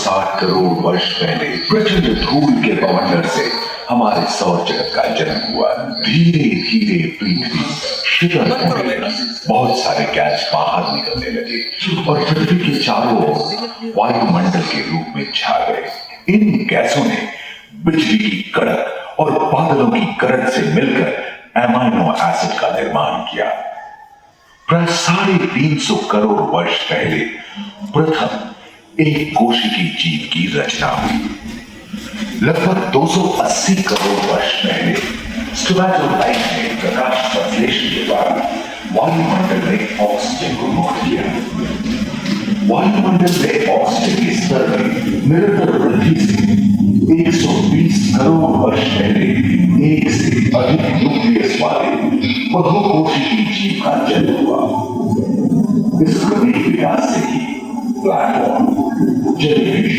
60 करोड़ वर्ष पहले प्रचंड धूल के बवंडर से हमारे सौर जगत का जन्म हुआ। धीरे धीरे पृथ्वी शीतल होने लगी, बहुत सारे गैस बाहर निकलने लगे और पृथ्वी के चारों ओर वायुमंडल के रूप में छा गए। इन गैसों ने बिजली की कड़क और बादलों की गरज से मिलकर एमाइनो एसिड का निर्माण किया। प्राय 350 करोड़ वर्ष पहले प्रथम एक कोशिकीय जीव की रचना हुई। लगभग 280 करोड़ वर्ष पहले स्टोमेटोलाइट ने प्रकाश संश्लेषण के द्वारा वायुमंडल में ऑक्सीजन को मुक्त किया। वायुमंडल में ऑक्सीजन के स्तर में निरंतर वृद्धि से 120 करोड़ वर्ष पहले एक से अधिक न्यूक्लियस वाले बहुकोशिकीय जीव का जन्म हुआ। इस क्रमिक विकास से ही प्लेटफॉर्म, जेलीफिश,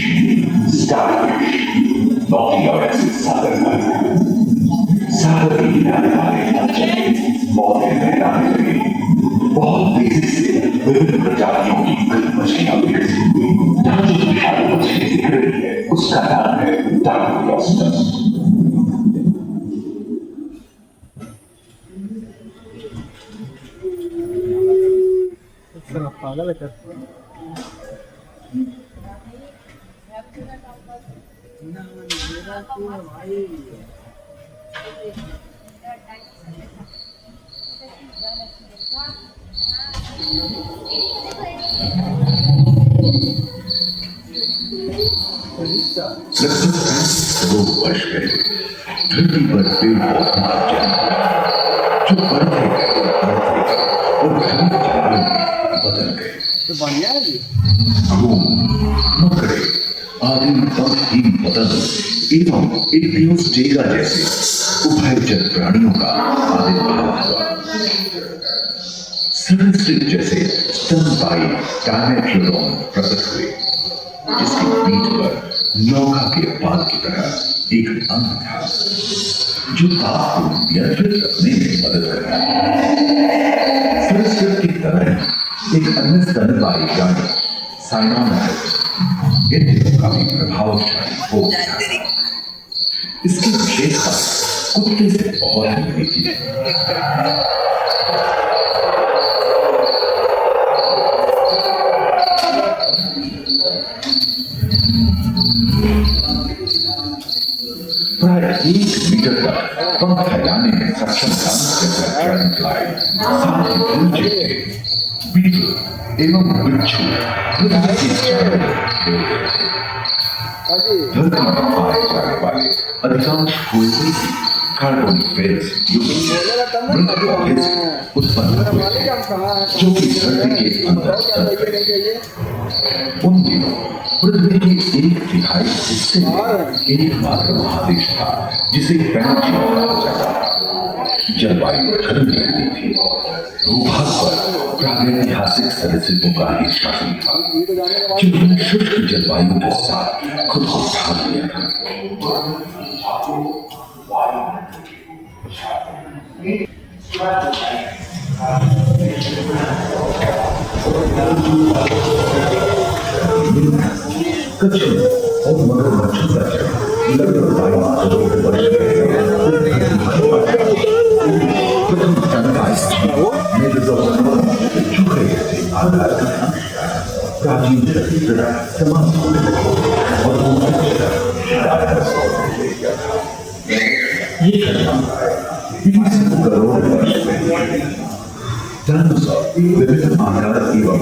स्टारफिश, नौकी और ऐसे सागर बने। सागर के किनारे वाले पौधे लहराने लगे। बहुत तेजी से विभिन्न प्रजातियों की कई मछलियां विकसित हुई। जहां जो विशाल मछली दिख रही है उसका नाम है डार्वियोस्टस। पागल है कर वर्ष पहले धरती पर पेड़ पौधों का जन्म हुआ, जो बढ़ते गए और खनिज जंगलों में बदल गए। तो बढ़िया है घूम, मकड़े आदि पंखहीन पतंग एवं इक्तियोस्टेरा जैसे उभयचर प्राणियों का आविर्भाव हुआ। सरीसृप जैसे स्तनपायी डायमेट्रोडॉन प्रकट हुए, जिसकी पीठ पर नौका के बाल की तरह एक अंग था जो ताप को नियंत्रित रखने में मदद करता है। सरीसृप की तरह एक अन्य स्तनपायी प्राणी साइनोमेट्रिस इन दिनों काफी प्रभावशाली हो गया। इसकी विशेषता कुत्ते से बहुत मिलती थी। प्राय 1 मीटर तक पंख फैलाने में सक्षम था, जैसा ड्रैगनफ्लाई, साथ ही ब्लू जैसे बीटल एवं बिच्छू पृथ्वी के चारों ओर खेल रहे थे। धरती में पाए जाने वाले अधिकांश कोयले कार्बोनिफेरस युग मृत पौधे से उत्पन्न हुए थे, जो कि धरती के अंदर दब गए। उन दिनों पृथ्वी के 1/3 हिस्से में एकमात्र महादेश था जिसे पेंजियम कहा जाता था। जलवायु ठंडी रहती थी। भूभाग पर प्रागैतिहासिक सरीसृपों का ही शासन था, जिन्होंने शुष्क जलवायु के साथ खुद को ढाल लिया था। कच्छ और मगरमच्छ का जन्म लगभग 22 करोड़ वर्ष प्राचीन समाप्त होने लगे और ये घटना 20 करोड़ वर्ष पहले डायनासोर विभिन्न आकार एवं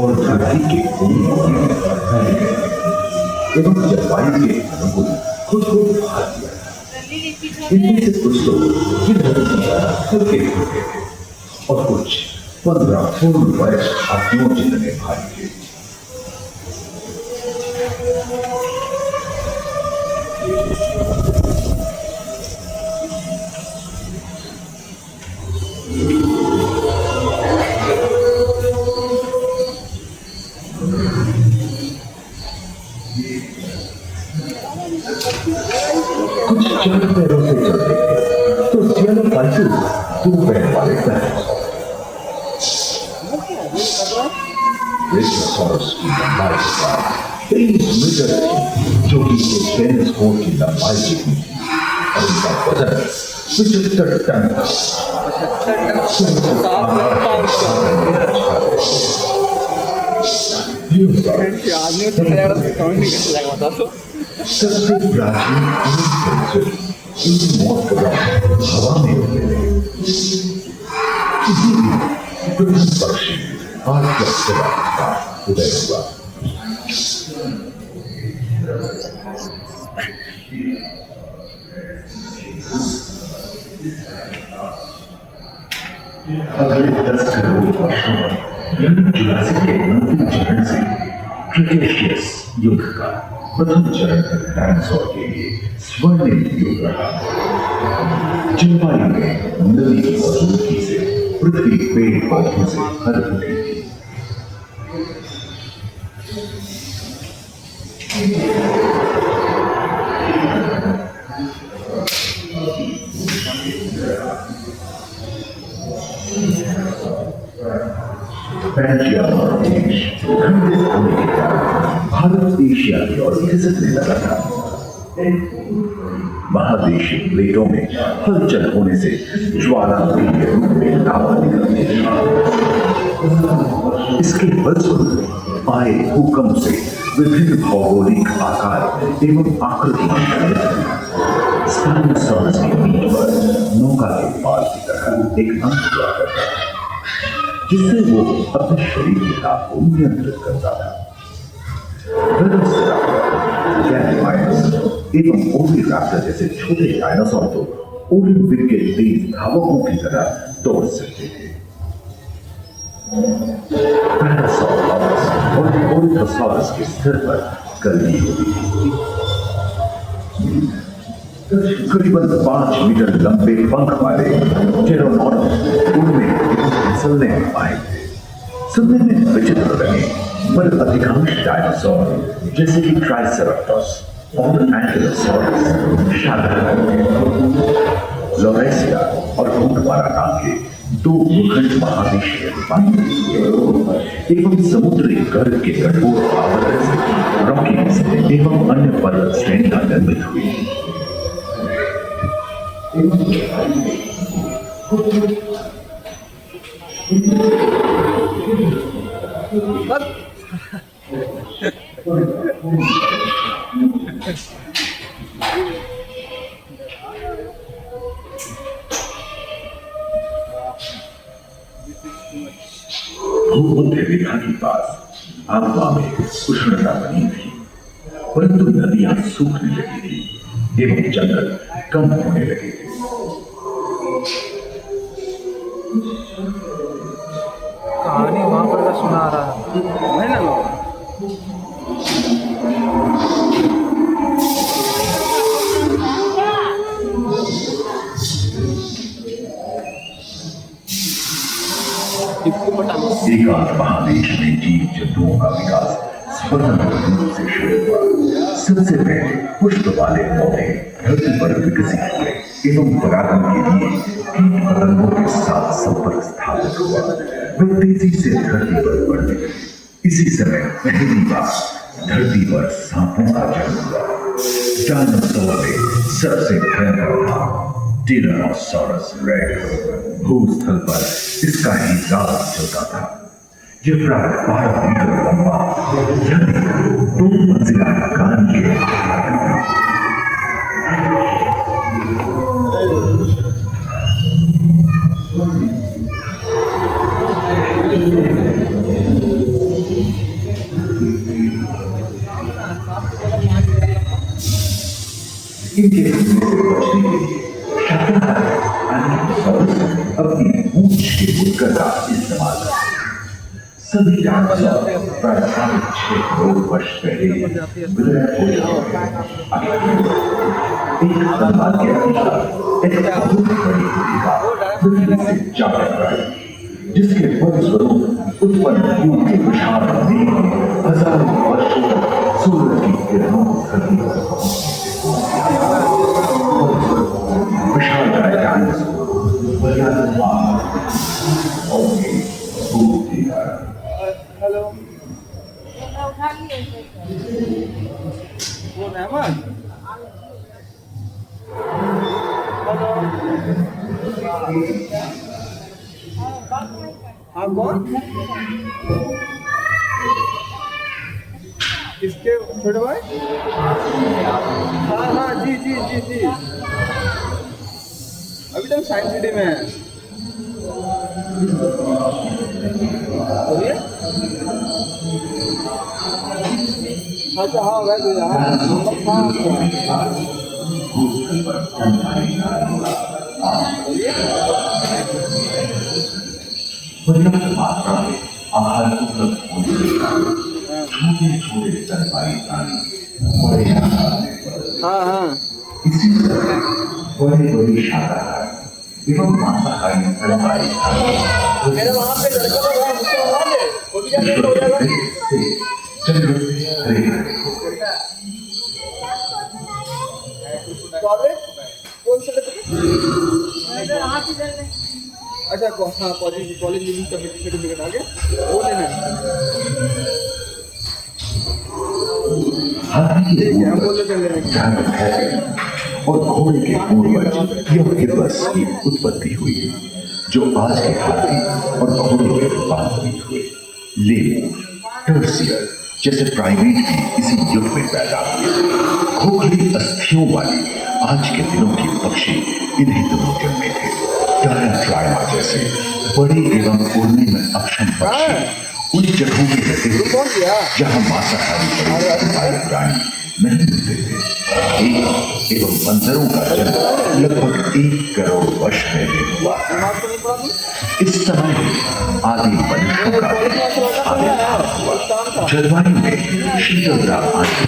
और धरती के कोने में फैल गए एवं जलवायु के अनुकूल खुद को ढाल दिया। इनमें से कुछ लोग ये धरती हल्के फुल्के थे और कुछ 15 पूर्ण वयस्क हाथियों जितने भारी थे। कुछ 4 पैरों से चलते थे तो स्टिलोपाइसिस 2 पैर वाले डायनासोर। ब्राचियोसाurus की लंबाई के साथ 23 मीटर थी, जो कि एक टेनिस कोर्ट की लंबाई जितनी थी, और उनका वजन 75 टन था। सबसे प्राचीन इनकी मौत के बाद हवा में उड़ने लगे। इसी दिन प्रथम पक्षी आर्यभट्ट का उदय हुआ। अगले 10 करोड़ वर्षों में जुरासिक के अंतिम चरण से क्रेटेशियस युग का प्रथम चरण तक डायनासोर के लिए स्वर्णिम युग रहा। जलवायु में नदी की मौजूदगी से पृथ्वी पेड़ पौधों से भर उठी थी। पैंजिया महादेश खंडित होने के कारण भारत एशिया की ओर खिसकने लगा था। महादेशीय प्लेटों में हलचल होने से ज्वालामुखी के रूप में लावा निकलने लगा। इसके फलस्वरूप आए भूकंप से विभिन्न भौगोलिक आकार एवं आकृति स्पाइनोसॉरस के पीठ पर नौका के पाल की तरह एक अंक हुआ करता था, जिससे वो अपने शरीर के ताप को नियंत्रित करता था। एवं ओविराप्टर जैसे छोटे डायनासोर तो ओलंपिक के तेज धावकों की तरह दौड़ सकते थे। पैरासॉरस और ओलिथोसॉरस के सिर पर कलगी होती थी। करीबन 5 मीटर लंबे पंख वाले टेरोनॉडस उड़ने एवं फिसलने में आए थे। सुनने में विचित्र लगे, पर अधिकांश डायनासोर जैसे कि ट्राइसेराटोप्स और एंकिलोसॉरस लोरेसिया और घोंघमारा के 2 मुखंड महादेशीय एवं समुद्री गर्भ के कठोर आवरण से रॉकीज एवं अन्य पर्वत श्रेणियां निर्मित हुई। भूमध्य रेखा के पास आबवा में उष्णता बनी थी, परंतु नदियां सूखने लगी थी एवं जंगल कम होने लगे थे। कहानी वहां पर का सुना रहा है ना। एकांत महादेश में जीव जंतुओं का विकास स्वतंत्र रूप से शुरू हुआ। सबसे पहले पुष्प वाले पौधे धरती पर विकसित हुए एवं परागण के लिए कीट पतंगों के साथ संपर्क स्थापित हुआ। वे तेजी से धरती पर बढ़ने लगे। इसी समय पहली बार धरती पर सांपों का जन्म हुआ। डायनासोर में सबसे भयंकर था टिरानोसॉरस रेक्स। भूस्थल पर इसका ही राज चलता था। यह प्राय 12 मीटर लंबा, यानी 2 मंजिला मकान के आकार का। इनके से बचने के लिए अपनी पूंछ के मुड़कर का इस्तेमाल करते हैं। सभी डायनासोर प्राय 6 करोड़ वर्ष पहले विलुप्त हो चुके हैं। एक अनुमान के अनुसार एक बहुत बड़ी भूमिका पृथ्वी से जा टकराई, जिसके फलस्वरूप उत्पन्न हुए के विशाल मेघ हजारों वर्षों तक सूरज की किरणों को धरती पर पहुंचने विशाल डायनासोर हेलो वो रहमान हाँ कौन किसके छोटे भाई हाँ हाँ जी जी जी जी अभी तक साइंस सिटी में है बोलिए अच्छा हाँ वैसे हाँ पर्याप्त मात्रा में आहार उपलब्ध होने के कारण छोटे छोटे स्तनपायी प्राणी बड़े हाँ हाँ इसी तरह बड़े बड़े शाकाहार एवं मांसाहारी स्तनपायी मेरे वहाँ पे लड़का लोग हैं मुझसे मंगवा दे वो भी जाके हो जाएगा चंद्र हरे कॉलेज कौन सा अच्छा हाँ कॉलेज कॉलेज लिविंग सर्टिफिकेट आ गया वो लेना है हाथी के ठीक है हम पूर्वज बोले चल रहे हैं जहाँ तक है और घोड़े के पूर्वज यह हिरबस की उत्पत्ति हुई जो आज के हाथी और घोड़े में रूपांतरित हुए लेमूर टर्सियर जैसे प्राइमेट भी इसी युग में पैदा हुए खोखली अस्थियों वाली आज के दिनों के पक्षी इन्हीं दिनों जन्मे थे ट्रायमा जैसे बड़े एवं उड़ने में अक्षम पक्षी उन जगहों में रहते थे जहाँ मांसाहारी प्राणी नहीं मिलते थे एक एवं बंदरों का जन्म लगभग 1 करोड़ वर्ष पहले हुआ इस समय आदि मनुष्यों का आविर्भाव हुआ जलवायु में शीतलता आती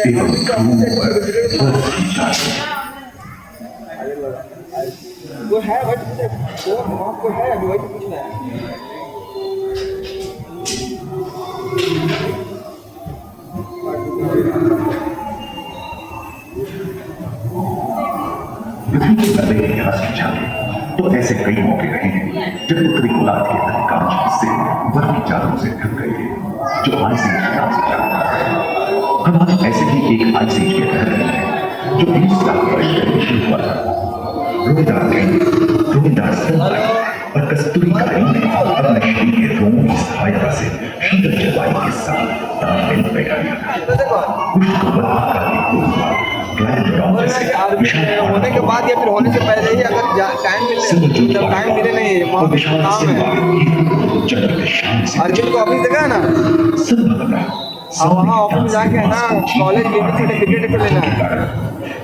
एवं ध्रुवों पर बर्फ की चादर वो है बट वो वहाँ को है अभी वही तो पूछना है विभिन्न नए इतिहास की झांकी तो ऐसे कई मौके रहे हैं जब उत्तरी गोलार्ध के अधिकांश हिस्से बर्फ की चादरों से ढक गए थे जो आइस एज के नाम से जानता है हम आज ऐसे ही एक आइस एज के तहत रहे हैं जो 20 लाख वर्ष पहले शुरू हुआ था रोहिदास और कस्तूरी कायों ने अपने शरीर के रोमों की सहायता से शीतल जलवायु के साथ तालमेल बैठा लिया होने के बाद या फिर होने से पहले ही अगर टाइम मिले नहीं वहाँ पे काम है अर्जुन को ऑफिस देखा है ना वहाँ ऑफिस जाके है ना कॉलेज लिविंग सर्टिफिकेट पे लेना है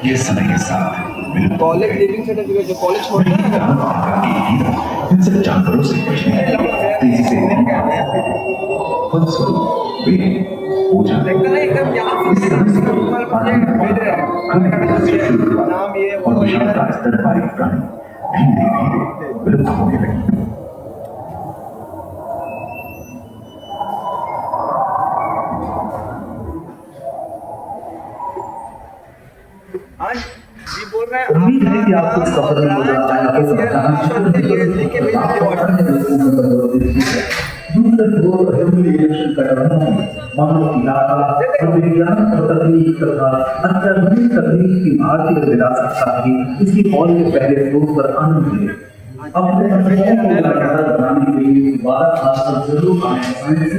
ये समय के साथ कॉलेज लिविंग सर्टिफिकेट जो कॉलेज छोड़ना है ना इनसे जानवरों से बचने तेजी से फलस्वरूप वे पूजा एकदम यहाँ से नाम ये और विशालता स्तनपायी प्राणी धीरे धीरे विलुप्त होने लगे आज जी बोल रहे हैं उम्मीद है कि आपको इस सफर में मजा आया दूसरा दो रेवोल्यूशन कर रहा हूँ मानव इलाका विज्ञान और तकनीक तथा अत्याधुनिक तकनीक की भारतीय विरासत का ही इसी हॉल के पहले फ्लोर पर आनंद ले अपने अनुभवों को लगातार बनाने के लिए दोबारा आपको जरूर आए साइंस